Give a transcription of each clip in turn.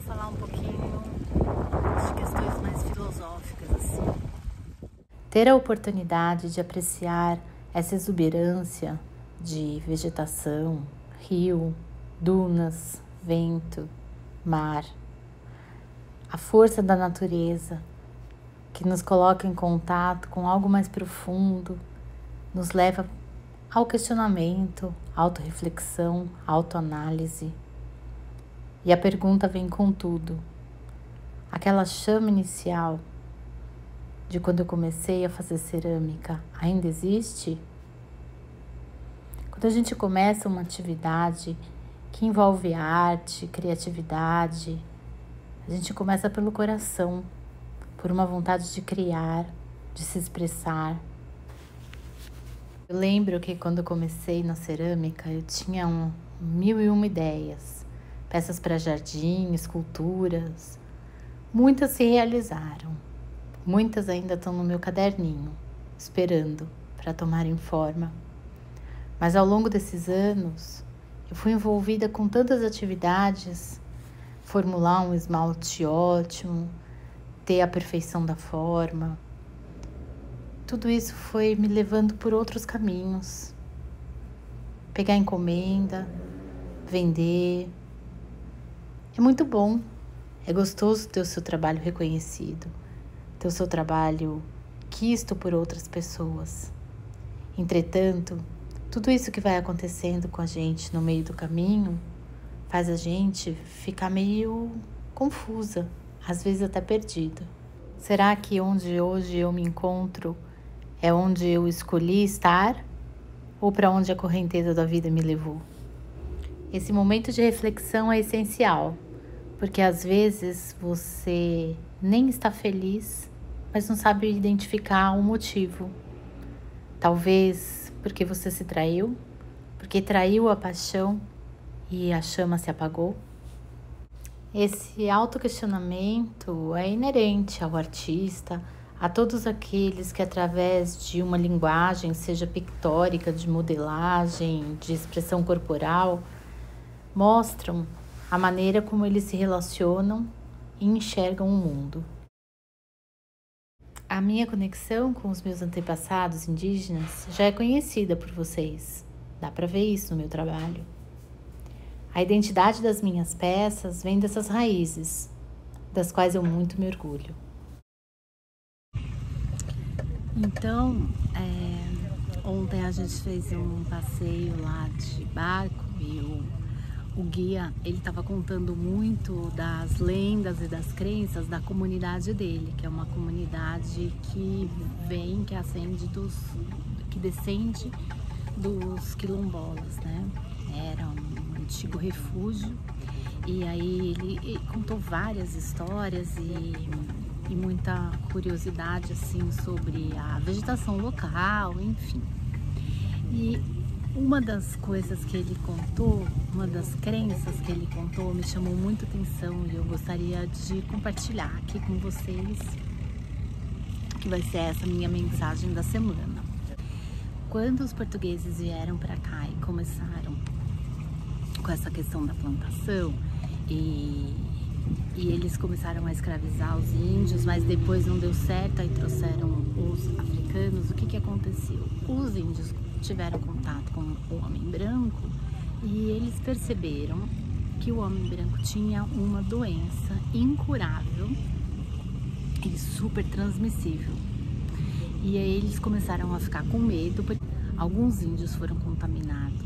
falar um pouquinho de questões mais filosóficas, assim. Ter a oportunidade de apreciar essa exuberância de vegetação, rio, dunas, vento, mar, a força da natureza que nos coloca em contato com algo mais profundo, nos leva ao questionamento, autorreflexão, autoanálise. E a pergunta vem com tudo. Aquela chama inicial de quando eu comecei a fazer cerâmica ainda existe? Quando a gente começa uma atividade que envolve arte, criatividade, a gente começa pelo coração, por uma vontade de criar, de se expressar. Eu lembro que quando eu comecei na cerâmica, eu tinha 1001 ideias, peças para jardim, esculturas. Muitas se realizaram, muitas ainda estão no meu caderninho, esperando para tomarem forma. Mas ao longo desses anos, eu fui envolvida com tantas atividades, formular um esmalte ótimo, ter a perfeição da forma. Tudo isso foi me levando por outros caminhos. Pegar encomenda, vender. É muito bom, é gostoso ter o seu trabalho reconhecido, ter o seu trabalho quisto por outras pessoas. Entretanto, tudo isso que vai acontecendo com a gente no meio do caminho faz a gente ficar meio confusa, às vezes até perdida. Será que onde hoje eu me encontro é onde eu escolhi estar ou para onde a correnteza da vida me levou? Esse momento de reflexão é essencial, porque às vezes você nem está feliz, mas não sabe identificar o motivo. Talvez porque você se traiu, porque traiu a paixão e a chama se apagou. Esse autoquestionamento é inerente ao artista, a todos aqueles que através de uma linguagem, seja pictórica, de modelagem, de expressão corporal, mostram a maneira como eles se relacionam e enxergam o mundo. A minha conexão com os meus antepassados indígenas já é conhecida por vocês. Dá para ver isso no meu trabalho. A identidade das minhas peças vem dessas raízes, das quais eu muito me orgulho. Então, ontem a gente fez um passeio lá de barco e o guia, ele estava contando muito das lendas e das crenças da comunidade dele, que é uma comunidade que descende dos quilombolas, né? Era um antigo refúgio e aí ele contou várias histórias e muita curiosidade assim sobre a vegetação local, enfim. E uma das coisas que ele contou, uma das crenças que ele contou me chamou muito atenção e eu gostaria de compartilhar aqui com vocês, que vai ser essa minha mensagem da semana. Quando os portugueses vieram para cá e começaram com essa questão da plantação e eles começaram a escravizar os índios, mas depois não deu certo, aí trouxeram os africanos. O que aconteceu? Os índios tiveram contato com o homem branco e eles perceberam que o homem branco tinha uma doença incurável e super transmissível. E aí eles começaram a ficar com medo, porque alguns índios foram contaminados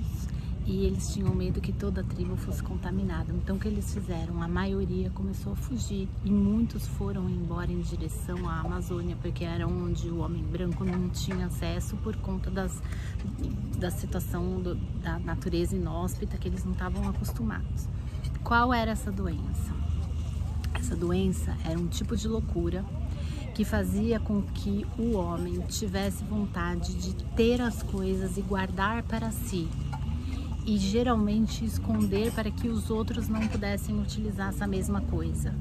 e eles tinham medo que toda a tribo fosse contaminada. Então o que eles fizeram? A maioria começou a fugir e muitos foram embora em direção à Amazônia, porque era onde o homem branco não tinha acesso por conta da situação da natureza inóspita, que eles não estavam acostumados. Qual era essa doença? Essa doença era um tipo de loucura que fazia com que o homem tivesse vontade de ter as coisas e guardar para si, e geralmente esconder para que os outros não pudessem utilizar essa mesma coisa,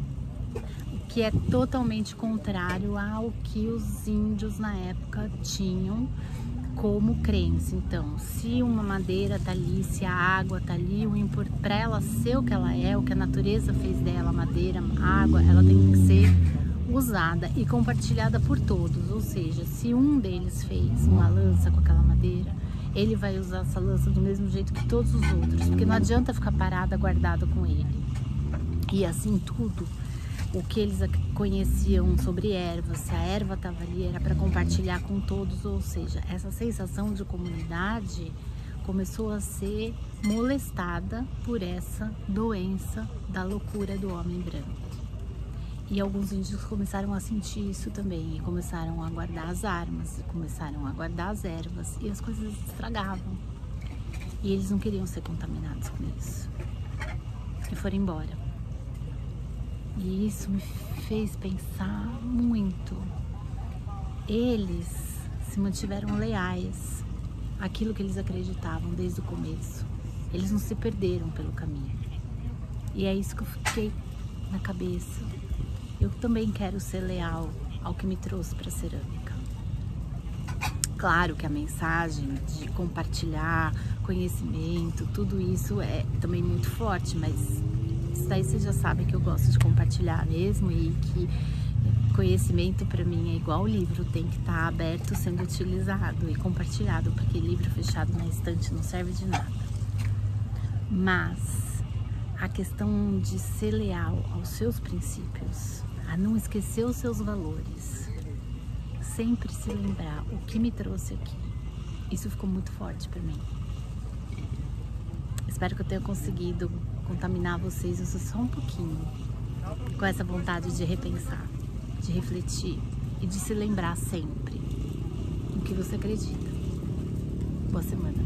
o que é totalmente contrário ao que os índios na época tinham como crença. Então, se uma madeira tá ali, se a água tá ali, para ela ser o que ela é, o que a natureza fez dela, madeira, água, ela tem que ser usada e compartilhada por todos. Ou seja, se um deles fez uma lança com aquela madeira, ele vai usar essa lança do mesmo jeito que todos os outros, porque não adianta ficar parada, guardada com ele. E assim tudo, o que eles conheciam sobre ervas, se a erva estava ali, era para compartilhar com todos. Ou seja, essa sensação de comunidade começou a ser molestada por essa doença da loucura do homem branco. E alguns índios começaram a sentir isso também, e começaram a guardar as armas, começaram a guardar as ervas, e as coisas estragavam. E eles não queriam ser contaminados com isso. E foram embora. E isso me fez pensar muito. Eles se mantiveram leais àquilo que eles acreditavam desde o começo. Eles não se perderam pelo caminho. E é isso que eu fiquei na cabeça. Eu também quero ser leal ao que me trouxe para a cerâmica. Claro que a mensagem de compartilhar conhecimento, tudo isso é também muito forte, mas isso daí você já sabe que eu gosto de compartilhar mesmo, e que conhecimento para mim é igual livro, tem que estar aberto, sendo utilizado e compartilhado, porque livro fechado na estante não serve de nada. Mas a questão de ser leal aos seus princípios, a não esquecer os seus valores, sempre se lembrar o que me trouxe aqui, isso ficou muito forte para mim. Espero que eu tenha conseguido contaminar vocês, isso só um pouquinho, com essa vontade de repensar, de refletir e de se lembrar sempre do que você acredita. Boa semana.